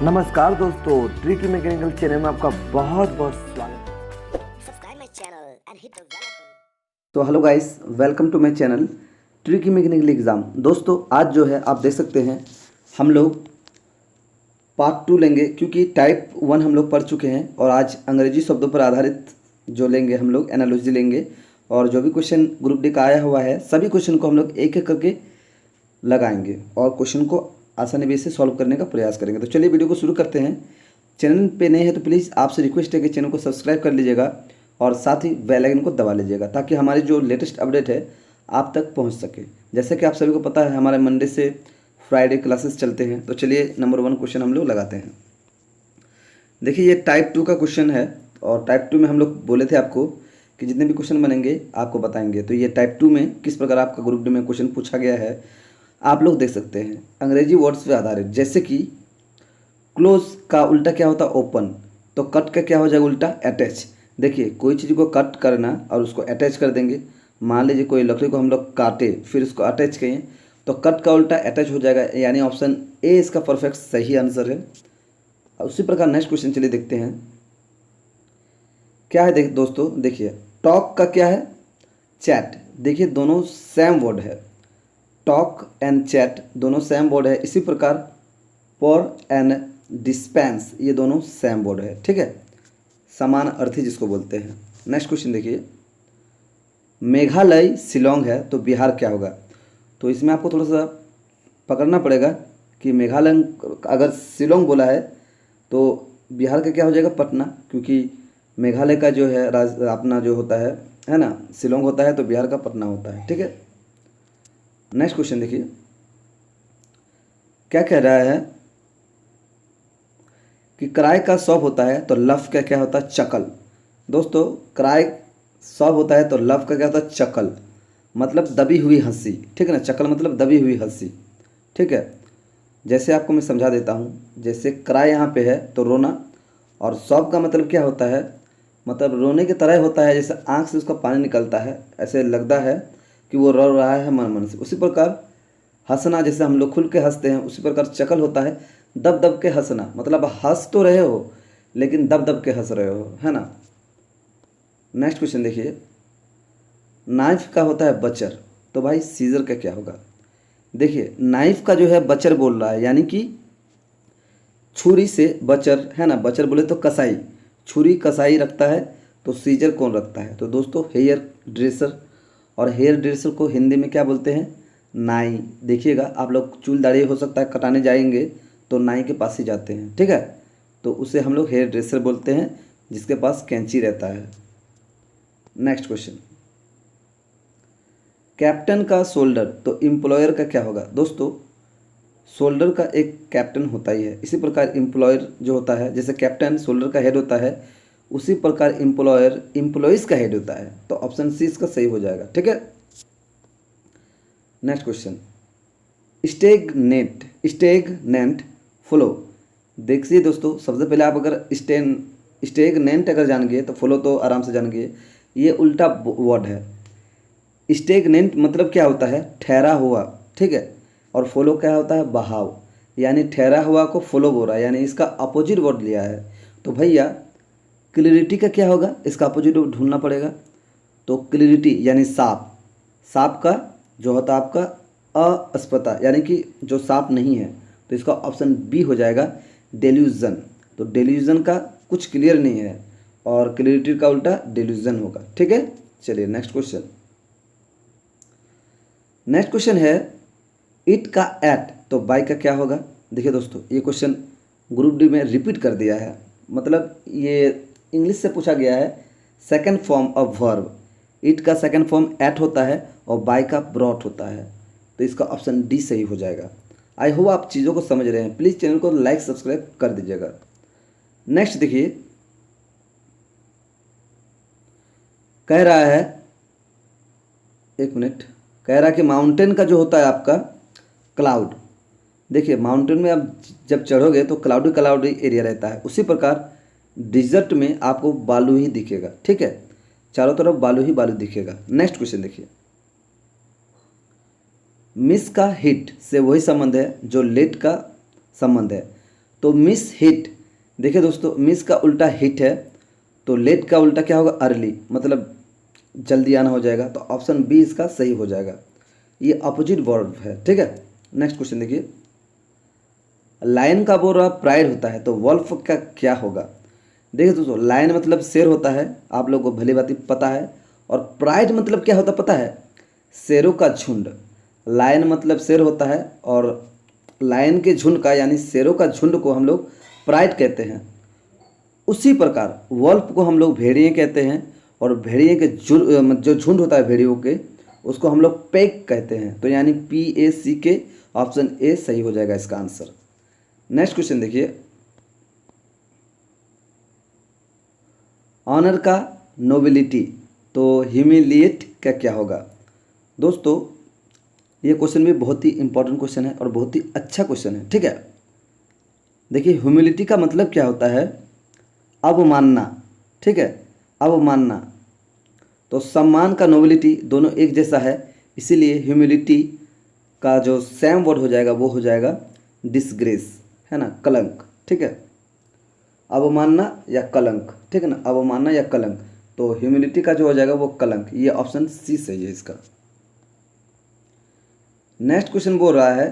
नमस्कार दोस्तों, tricky mechanical channel में आपका बहुत बहुत स्वागत है। Subscribe my channel and hit the bell icon. तो hello guys, welcome to my channel tricky mechanical exam. दोस्तों आज जो है आप देख सकते हैं हम लोग पार्ट 2 लेंगे, क्योंकि टाइप 1 हम लोग पढ़ चुके हैं और आज अंग्रेजी शब्दों पर आधारित जो लेंगे हम लोग एनालॉजी लेंगे। और जो भी क्वेश्चन ग्रुप डी का आया हुआ है सभी क्वेश्चन को हम लोग एक एक करके लगाएंगे और क्वेश्चन को आसानी वे से सॉल्व करने का प्रयास करेंगे। तो चलिए वीडियो को शुरू करते हैं। चैनल पे नए हैं तो प्लीज़ आपसे रिक्वेस्ट है कि चैनल को सब्सक्राइब कर लीजिएगा और साथ ही बेल आइकन को दबा लीजिएगा, ताकि हमारी जो लेटेस्ट अपडेट है आप तक पहुंच सके। जैसे कि आप सभी को पता है हमारे मंडे से फ्राइडे क्लासेस चलते हैं। तो चलिए नंबर 1 क्वेश्चन हम लोग लगाते हैं। देखिए ये टाइप 2 का क्वेश्चन है और टाइप 2 में हम लोग बोले थे आपको कि जितने भी क्वेश्चन बनेंगे आपको बताएंगे। तो ये टाइप 2 में किस प्रकार आपका ग्रुप डी में क्वेश्चन पूछा गया है आप लोग देख सकते हैं। अंग्रेजी वर्ड्स पे आधारित, जैसे कि क्लोज का उल्टा क्या होता है ओपन, तो कट का क्या हो जाएगा उल्टा अटैच। देखिए कोई चीज़ को कट करना और उसको अटैच कर देंगे। मान लीजिए कोई लकड़ी को हम लोग काटे फिर उसको अटैच करें तो कट का उल्टा अटैच हो जाएगा, यानी ऑप्शन ए इसका परफेक्ट सही आंसर है। उसी प्रकार नेक्स्ट क्वेश्चन चलिए देखते हैं क्या है। दोस्तों देखिए टॉक का क्या है चैट। देखिए दोनों सेम वर्ड है, टॉक एंड चैट दोनों सेम वर्ड है। इसी प्रकार पोर एंड डिस्पेंस ये दोनों सेम वर्ड है, ठीक है, समान अर्थी जिसको बोलते हैं। नेक्स्ट क्वेश्चन देखिए, मेघालय शिलोंग है तो बिहार क्या होगा। तो इसमें आपको थोड़ा सा पकड़ना पड़ेगा कि मेघालय अगर शिलोंग बोला है तो बिहार का क्या हो जाएगा पटना, क्योंकि मेघालय का जो है अपना जो होता है ना शिलोंग होता है, तो बिहार का पटना होता है, ठीक है। नेक्स्ट क्वेश्चन देखिए क्या कह रहा है कि क्राई का शॉप होता है तो लव का क्या होता है चकल। दोस्तों क्राई शॉप होता है तो लव का क्या होता है चकल, मतलब दबी हुई हंसी, ठीक है ना। चकल मतलब दबी हुई हंसी, ठीक है। जैसे आपको मैं समझा देता हूँ, जैसे क्राई यहाँ पे है तो रोना, और शॉप का मतलब क्या होता है, मतलब रोने की तरह होता है, जैसे आँख से उसका पानी निकलता है, ऐसे लगता है कि वो रो रहा है मन मन से। उसी प्रकार हंसना, जैसे हम लोग खुल के हंसते हैं, उसी प्रकार चकल होता है दब दब के हंसना, मतलब हंस तो रहे हो लेकिन दब दब के हंस रहे हो, है ना। नेक्स्ट क्वेश्चन देखिए, नाइफ का होता है बचर तो भाई सीजर का क्या होगा। देखिए नाइफ का जो है बचर बोल रहा है, यानी कि छुरी से बचर, है ना। बचर बोले तो कसाई, छुरी कसाई रखता है तो सीजर कौन रखता है। तो दोस्तों हेयर ड्रेसर, और हेयर ड्रेसर को हिंदी में क्या बोलते हैं नाई। देखिएगा आप लोग चूल दाढ़ी हो सकता है कटाने जाएंगे तो नाई के पास ही जाते हैं, ठीक है, तो उसे हम लोग हेयर ड्रेसर बोलते हैं जिसके पास कैंची रहता है। नेक्स्ट क्वेश्चन, कैप्टन का शोल्डर तो एम्प्लॉयर का क्या होगा। दोस्तों शोल्डर का एक कैप्टन होता ही है, इसी प्रकार एम्प्लॉयर जो होता है, जैसे कैप्टन शोल्डर का हेड होता है उसी प्रकार एम्प्लॉयर एम्प्लॉइज का हेड होता है। तो ऑप्शन सी इसका सही हो जाएगा, ठीक है। Next question, stagnant flow. देखिए दोस्तों सबसे पहले आप अगर स्टेगनेंट अगर जान गए तो फ्लो तो आराम से जान गए, ये उल्टा वर्ड है। स्टेगनेंट मतलब क्या होता है ठहरा हुआ, ठीक है, और फ्लो क्या होता है बहाव, यानी ठहरा हुआ को फ्लो बोल रहा है, यानी इसका अपोजिट वर्ड लिया है। तो भैया क्लियरिटी का क्या होगा, इसका अपोजिट ढूंढना पड़ेगा। तो क्लियरिटी यानी साफ, साफ का जो होता है आपका अस्पता, यानी कि जो साफ नहीं है, तो इसका ऑप्शन बी हो जाएगा डेल्यूजन। तो डेल्यूजन का कुछ क्लियर नहीं है और क्लियरिटी का उल्टा डेल्यूजन होगा, ठीक है। चलिए नेक्स्ट क्वेश्चन, नेक्स्ट क्वेश्चन है इट का एट तो बाय का क्या होगा। देखिए दोस्तों ये क्वेश्चन ग्रुप डी में रिपीट कर दिया है, मतलब ये इंग्लिश से पूछा गया है। Second form of verb, it का सेकंड फॉर्म एट होता है और बाय का ब्रॉट होता है, तो इसका ऑप्शन डी सही हो जाएगा। आई होप आप चीज़ों को समझ रहे हैं, प्लीज़ चैनल को लाइक सब्सक्राइब कर दीजिएगा। नेक्स्ट देखिए कह रहा है, एक मिनट, कह रहा है कि माउंटेन का जो होता है आपका क्लाउड। देखिए माउंटेन में आप जब चढ़ोगे तो क्लाउडी एरिया रहता है, उसी प्रकार डिजर्ट में आपको बालू ही दिखेगा, ठीक है, चारों तरफ बालू ही बालू दिखेगा। नेक्स्ट क्वेश्चन देखिए, मिस का हिट से वही संबंध है जो लेट का संबंध है। तो मिस हिट, देखिए दोस्तों मिस का उल्टा हिट है, तो लेट का उल्टा क्या होगा, अर्ली, मतलब जल्दी आना हो जाएगा। तो ऑप्शन बी इसका सही हो जाएगा, ये अपोजिट वर्ब है। ठीक है, नेक्स्ट क्वेश्चन देखिए, लायन का बोल रहा प्राइड होता है, तो वल्फ का क्या होगा। देखिए दोस्तों लायन मतलब शेर होता है, आप लोगों को भली बात पता है, और प्राइड मतलब क्या होता है पता है, शेरों का झुंड। लायन मतलब शेर होता है, और लायन के झुंड का यानी शेरों का झुंड को हम लोग प्राइड कहते हैं। उसी प्रकार वल्फ को हम लोग भेड़िए कहते हैं, और भेड़िए के जो झुंड होता है भेड़ियों के, उसको हम लोग पैक कहते हैं। तो यानी PACK, ऑप्शन ए सही हो जाएगा इसका आंसर। नेक्स्ट क्वेश्चन देखिए, ऑनर का नोबिलिटी, तो ह्यूमिलिएट का क्या होगा। दोस्तों ये क्वेश्चन भी बहुत ही इंपॉर्टेंट क्वेश्चन है और बहुत ही अच्छा क्वेश्चन है। ठीक है, देखिए ह्यूमिलिटी का मतलब क्या होता है, अवमानना। ठीक है, अवमानना, तो सम्मान का नोबिलिटी दोनों एक जैसा है, इसीलिए ह्यूमिलिटी का जो सेम वर्ड हो जाएगा वो हो जाएगा डिसग्रेस, है ना, कलंक। ठीक है, अवमानना या कलंक, ठीक है ना, अवमानना या कलंक, तो ह्यूमिलिटी का जो हो जाएगा वो कलंक। ये ऑप्शन सी सही है इसका। नेक्स्ट क्वेश्चन बोल रहा है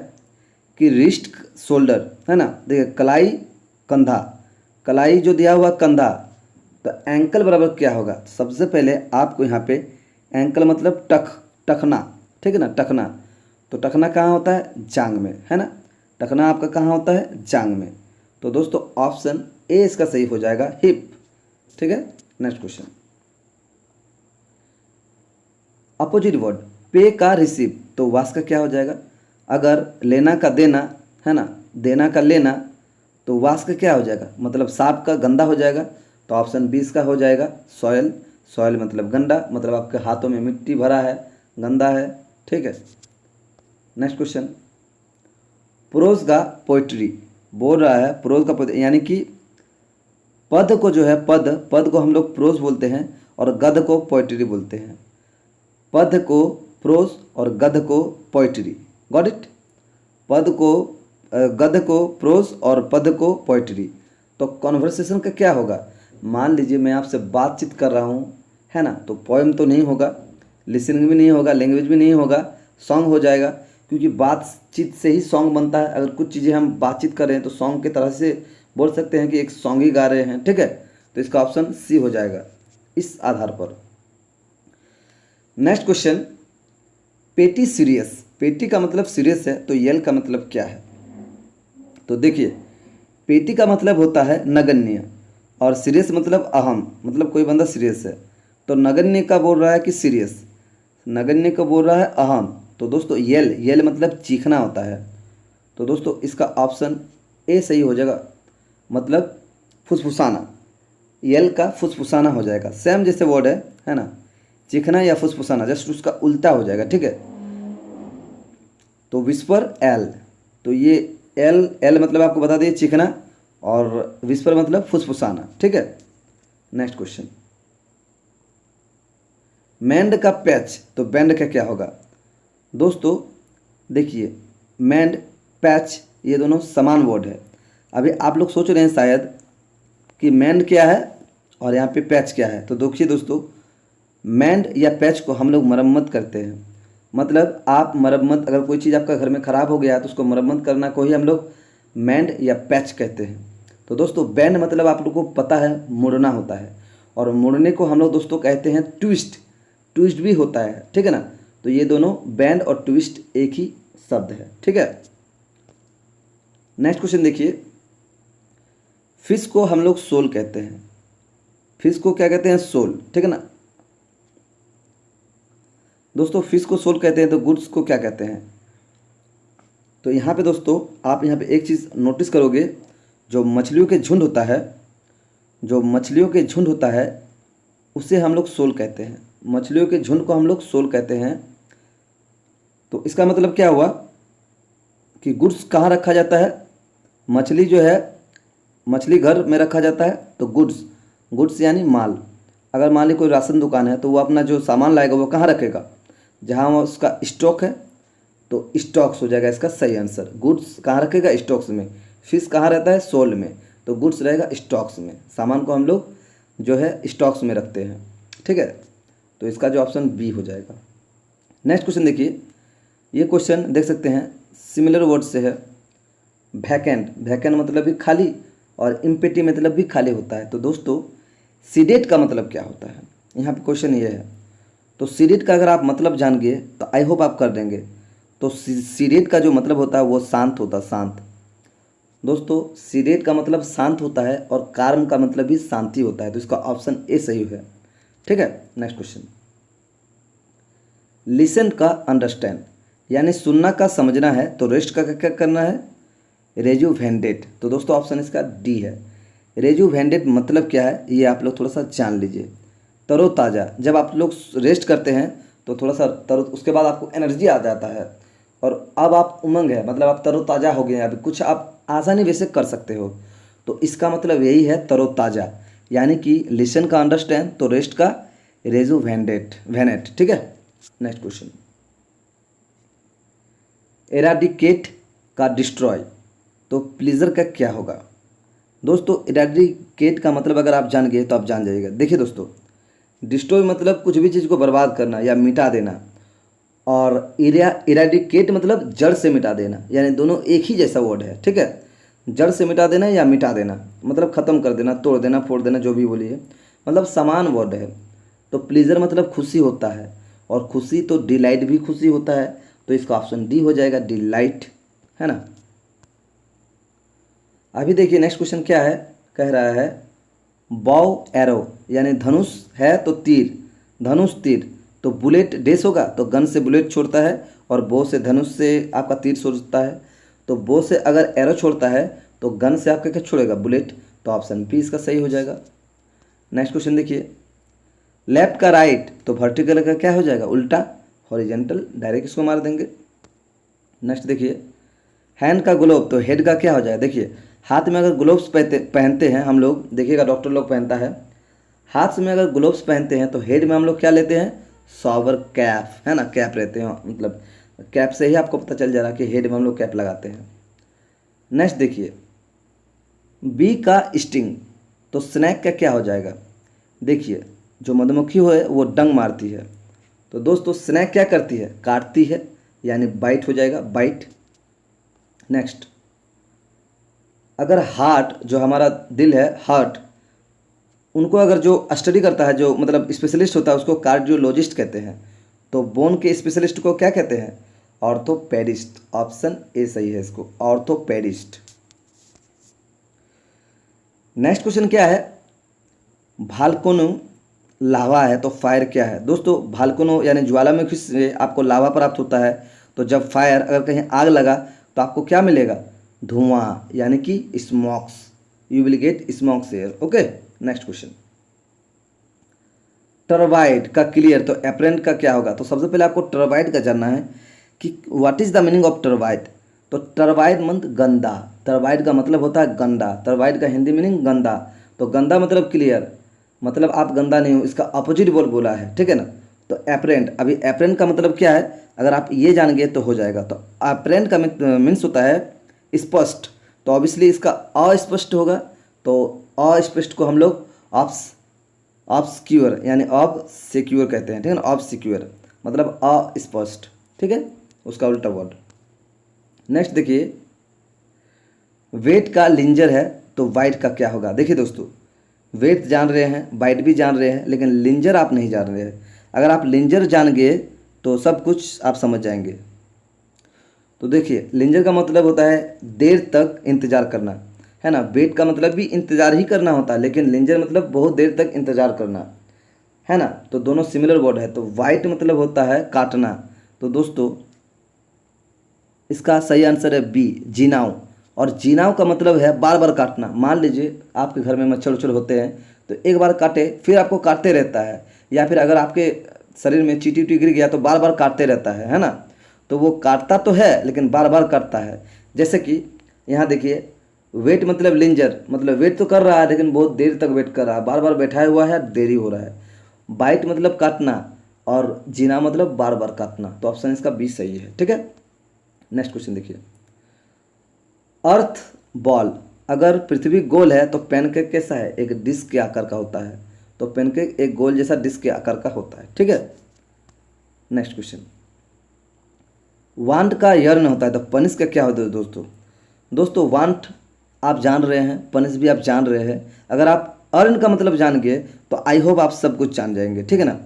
कि रिस्ट शोल्डर, है ना, देखिए कलाई कंधा, कलाई जो दिया हुआ कंधा, तो एंकल बराबर क्या होगा। तो सबसे पहले आपको यहाँ पे एंकल मतलब टखना, ठीक है ना, टखना, तो टखना कहाँ होता है, जांग में, है ना, टखना आपका कहाँ होता है, जांग में। तो दोस्तों ऑप्शन ए इसका सही हो जाएगा, हिप। ठीक है, नेक्स्ट क्वेश्चन, अपोजिट वर्ड, पे का रिसीव, तो वास का क्या हो जाएगा। अगर लेना का देना, है ना, देना का लेना, तो वास का क्या हो जाएगा, मतलब साफ का गंदा हो जाएगा। तो ऑप्शन 20 का हो जाएगा सॉयल। सॉयल मतलब गंदा, मतलब आपके हाथों में मिट्टी भरा है, गंदा है। ठीक है, नेक्स्ट क्वेश्चन, प्रोज का पोइट्री बोल रहा है, प्रोज का पोइट्री यानी कि पद को जो है, पद को हम लोग प्रोज बोलते हैं और गद्य को पोइट्री बोलते हैं। पद को प्रोज और गद्य को पोइट्री, गॉट इट। पद को गद्य को प्रोज और पद को पोइट्री। तो कॉन्वर्सेशन का क्या होगा, मान लीजिए मैं आपसे बातचीत कर रहा हूँ, है ना, तो पोएम तो नहीं होगा, लिसनिंग भी नहीं होगा, लैंग्वेज भी नहीं होगा, सॉन्ग हो जाएगा, क्योंकि बातचीत से ही सॉन्ग बनता है। अगर कुछ चीज़ें हम बातचीत कर रहे हैं तो सॉन्ग की तरह से बोल सकते हैं कि एक सॉन्ग ही गा रहे हैं। ठीक है, तो इसका ऑप्शन सी हो जाएगा इस आधार पर। नेक्स्ट क्वेश्चन, पेटी सीरियस, पेटी का मतलब सीरियस है, तो यल का मतलब क्या है। तो देखिए पेटी का मतलब होता है नगण्य, और सीरियस मतलब अहम, मतलब कोई बंदा सीरियस है। तो नगण्य का बोल रहा है कि सीरियस, नगण्य का बोल रहा है अहम, तो दोस्तों यल मतलब चीखना होता है। तो दोस्तों इसका ऑप्शन ए सही हो जाएगा, मतलब फुसफुसाना, यल का फुसफुसाना हो जाएगा। सेम जैसे वर्ड है ना, चीखना या फुसफुसाना, जस्ट उसका उल्टा हो जाएगा। ठीक है, तो विस्पर एल, तो ये एल मतलब आपको बता दिए चीखना, और विस्पर मतलब फुसफुसाना। ठीक है, नेक्स्ट क्वेश्चन, मैंड का पैच, तो बैंड का क्या होगा। दोस्तों देखिए मैंड पैच ये दोनों समान वर्ड है। अभी आप लोग सोच रहे हैं शायद कि मैंड क्या है और यहाँ पे पैच क्या है। तो देखिए दोस्तों, मैंड या पैच को हम लोग मरम्मत करते हैं, मतलब आप मरम्मत, अगर कोई चीज़ आपका घर में ख़राब हो गया तो उसको मरम्मत करना को ही हम लोग मैंड या पैच कहते हैं। तो दोस्तों बैंड मतलब आप लोग को पता है मुड़ना होता है, और मुड़ने को हम लोग दोस्तों कहते हैं ट्विस्ट, ट्विस्ट भी होता है। ठीक है ना, तो ये दोनों बैंड और ट्विस्ट एक ही शब्द है। ठीक है, नेक्स्ट क्वेश्चन देखिए, फिश को हम लोग सोल कहते हैं, फिश को क्या कहते हैं, सोल। ठीक है ना दोस्तों, फिश को सोल कहते हैं, तो गुड्स को क्या कहते हैं। तो यहाँ पे दोस्तों आप यहाँ पे एक चीज़ नोटिस करोगे, जो मछलियों के झुंड होता है, जो मछलियों के झुंड होता है उसे हम लोग सोल कहते हैं, मछलियों के झुंड को हम लोग सोल कहते हैं। तो इसका मतलब क्या हुआ कि गुड्स कहाँ रखा जाता है, मछली जो है मछली घर में रखा जाता है, तो गुड्स यानी माल। अगर मान ली कोई राशन दुकान है तो वो अपना जो सामान लाएगा वो कहाँ रखेगा, जहाँ उसका स्टॉक है, तो स्टॉक्स हो जाएगा इसका सही आंसर। गुड्स कहाँ रखेगा, स्टॉक्स में, फिश कहाँ रहता है? सोल्ड में। तो गुड्स रहेगा स्टॉक्स में, सामान को हम लोग जो है स्टॉक्स में रखते हैं, ठीक है। तो इसका जो ऑप्शन बी हो जाएगा। नेक्स्ट क्वेश्चन देखिए, ये क्वेश्चन देख सकते हैं सिमिलर वर्ड से है। वैकेंट, वैकेंट मतलब भी खाली और इम्पेटी मतलब भी खाली होता है। तो दोस्तों सीडेड का मतलब क्या होता है, यहाँ पे क्वेश्चन ये है। तो सीडेड का अगर आप मतलब जान गए तो आई होप आप कर देंगे। तो सीडेड का जो मतलब होता है वो शांत होता है, शांत। दोस्तों सीडेड का मतलब शांत होता है और कार्म का मतलब भी शांति होता है। तो इसका ऑप्शन ए सही है, ठीक है। नेक्स्ट क्वेश्चन, लिसन का अंडरस्टैंड यानी सुनना का समझना है, तो रेस्ट का क्या करना है? रेजुवेंटेड। तो दोस्तों ऑप्शन इसका डी है। रेजुवेंटेड मतलब क्या है ये आप लोग थोड़ा सा जान लीजिए। तरोताज़ा, जब आप लोग रेस्ट करते हैं तो थोड़ा सा उसके बाद आपको एनर्जी आ जाता है और अब आप उमंग है, मतलब आप तरोताज़ा हो गए हैं, अभी कुछ आप आसानी वैसे कर सकते हो। तो इसका मतलब यही है तरोताज़ा, यानी कि लिसन का अंडरस्टैंड, तो रेस्ट का वेनेट, ठीक है। नेक्स्ट क्वेश्चन, एराडिकेट का डिस्ट्रॉय, तो प्लीजर का क्या होगा? दोस्तों एराडिकेट का मतलब अगर आप जान गए तो आप जान जाइएगा। देखिए दोस्तों, डिस्ट्रॉय मतलब कुछ भी चीज़ को बर्बाद करना या मिटा देना, और इराडिकेट मतलब जड़ से मिटा देना, यानी दोनों एक ही जैसा वर्ड है, ठीक है। जड़ से मिटा देना या मिटा देना मतलब ख़त्म कर देना, तोड़ देना, फोड़ देना, जो भी बोलिए, मतलब समान वर्ड है। तो प्लीजर मतलब खुशी होता है, और खुशी तो डिलाइट भी खुशी होता है। तो इसका ऑप्शन डी हो जाएगा, डिलाइट, है ना। अभी देखिए नेक्स्ट क्वेश्चन क्या है, कह रहा है बॉव एरो, यानी धनुष है तो तीर, धनुष तीर। तो बुलेट डैश होगा, तो गन से बुलेट छोड़ता है और बो से धनुष से आपका तीर छोड़ता है। तो बो से अगर एरो छोड़ता है तो गन से आपका क्या छोड़ेगा? बुलेट। तो ऑप्शन बी इसका सही हो जाएगा। नेक्स्ट क्वेश्चन देखिए, लेफ्ट का राइट, तो वर्टिकल का क्या हो जाएगा? उल्टा, हॉरिजेंटल, डायरेक्ट इसको मार देंगे। नेक्स्ट देखिए, हैंड का ग्लोव, तो हेड का क्या हो जाएगा? देखिए हाथ में अगर ग्लोव्स पहनते हैं हम लोग, देखिएगा डॉक्टर लोग पहनता है, हाथ में अगर ग्लोव्स पहनते हैं तो हेड में हम लोग क्या लेते हैं? शॉवर कैप, है ना, कैप रहते हैं, मतलब कैप से ही आपको पता चल जा रहा है कि हेड में हम लोग कैप लगाते हैं। नेक्स्ट देखिए, बी का स्टिंग, तो स्नैक का क्या हो जाएगा? देखिए जो मधुमक्खी है वो डंक मारती है, तो दोस्तों स्नैक क्या करती है? काटती है, यानी बाइट हो जाएगा, बाइट। नेक्स्ट, अगर हार्ट, जो हमारा दिल है, हार्ट, उनको अगर जो स्टडी करता है, जो मतलब स्पेशलिस्ट होता है, उसको कार्डियोलॉजिस्ट कहते हैं। तो बोन के स्पेशलिस्ट को क्या कहते हैं? ऑर्थोपेडिस्ट। ऑप्शन ए सही है इसको, ऑर्थोपेडिस्ट। नेक्स्ट क्वेश्चन क्या है, भाल्कोनो लावा है तो फायर क्या है? दोस्तों भाल्कोनो यानी ज्वालामुखी से आपको लावा प्राप्त होता है। तो जब फायर, अगर कहीं आग लगा तो आपको क्या मिलेगा? धुआं, यानी कि smokes, you will get smokes air, okay. Next question, turbid का क्लियर, तो एपरेंट का क्या होगा? तो सबसे पहले आपको टर्बाइड का जानना है कि what is the meaning of turbid. तो टर्बाइड मतलब गंदा, टर्बाइड का मतलब होता है गंदा, टर्बाइड का हिंदी मीनिंग गंदा। तो गंदा मतलब क्लियर, मतलब आप गंदा नहीं हो, इसका अपोजिट बोला है, ठीक है ना। तो एपरेंट, अभी एपरेंट का मतलब क्या है, अगर आप ये जान गए तो हो जाएगा। तो एपरेंट का मीन्स होता है स्पष्ट, तो ऑब्वियसली इसका अस्पष्ट होगा। तो अस्पष्ट को हम लोग ऑब्सक्योर यानी ऑब्सिक्योर कहते हैं, ठीक है ना, ऑब्सिक्योर मतलब अस्पष्ट, ठीक है, उसका उल्टा वर्ड। नेक्स्ट देखिए, वेट का लिंजर है तो वाइट का क्या होगा? देखिए दोस्तों, वेट जान रहे हैं, वाइट भी जान रहे हैं, लेकिन लिंजर आप नहीं जान रहे हैं। अगर आप लिंजर जान गए तो सब कुछ आप समझ जाएंगे। तो देखिए लिंजर का मतलब होता है देर तक इंतज़ार करना, है ना। वेट का मतलब भी इंतज़ार ही करना होता है, लेकिन लिंजर मतलब बहुत देर तक इंतज़ार करना, है ना। तो दोनों सिमिलर वर्ड है। तो वाइट मतलब होता है काटना। तो दोस्तों इसका सही आंसर है बी, जीनाव। और जीनाव का मतलब है बार बार काटना। मान लीजिए आपके घर में मच्छर उच्छर होते हैं, तो एक बार काटे फिर आपको काटते रहता है, या फिर अगर आपके शरीर में चींटी उटी गिर गया तो बार बार काटते रहता है ना। तो वो काटता तो है लेकिन बार बार काटता है। जैसे कि यहाँ देखिए, वेट मतलब लिंजर, मतलब वेट तो कर रहा है लेकिन बहुत देर तक वेट कर रहा है, बार बार बैठा हुआ है, देरी हो रहा है। बाइट मतलब काटना, और जीना मतलब बार बार काटना। तो ऑप्शन इसका बी सही है, ठीक है। नेक्स्ट क्वेश्चन देखिए, अर्थ बॉल। अगर पृथ्वी गोल है तो पैनकेक कैसा है, एक डिस्क के आकार का होता है। तो पैनकेक एक गोल जैसा डिस्क के आकार का होता है, ठीक है। नेक्स्ट क्वेश्चन, वांट का यर्न होता है तो पनिश का क्या होता है दोस्तों। दोस्तों वांट आप जान रहे हैं, पनिश भी आप जान रहे हैं। अगर आप अर्न का मतलब जान गए तो आई होप आप सब कुछ जान जाएंगे, ठीक है ना।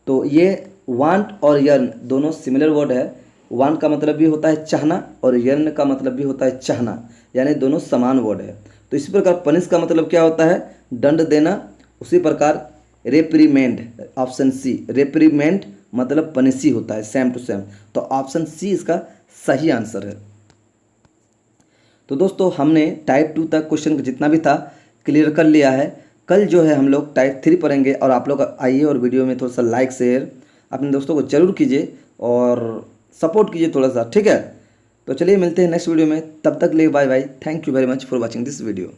तो ये वांट और यर्न दोनों सिमिलर वर्ड है। वांट का मतलब भी होता है चाहना और यर्न का मतलब भी होता है चाहना, यानी दोनों समान वर्ड है। तो इसी प्रकार पनिश का मतलब क्या होता है, दंड देना। उसी प्रकार रेप्रीमेंड, ऑप्शन सी, रेप्रीमेंड मतलब पनिश ही होता है, सेम टू सेम। तो ऑप्शन सी इसका सही आंसर है। तो दोस्तों हमने टाइप 2 तक क्वेश्चन जितना भी था क्लियर कर लिया है। कल जो है हम लोग टाइप 3 पढ़ेंगे और आप लोग आइए और वीडियो में थोड़ा सा लाइक शेयर अपने दोस्तों को जरूर कीजिए और सपोर्ट कीजिए थोड़ा सा, ठीक है। तो चलिए मिलते हैं नेक्स्ट वीडियो में, तब तक लिए bye bye. Thank you very much for watching this video.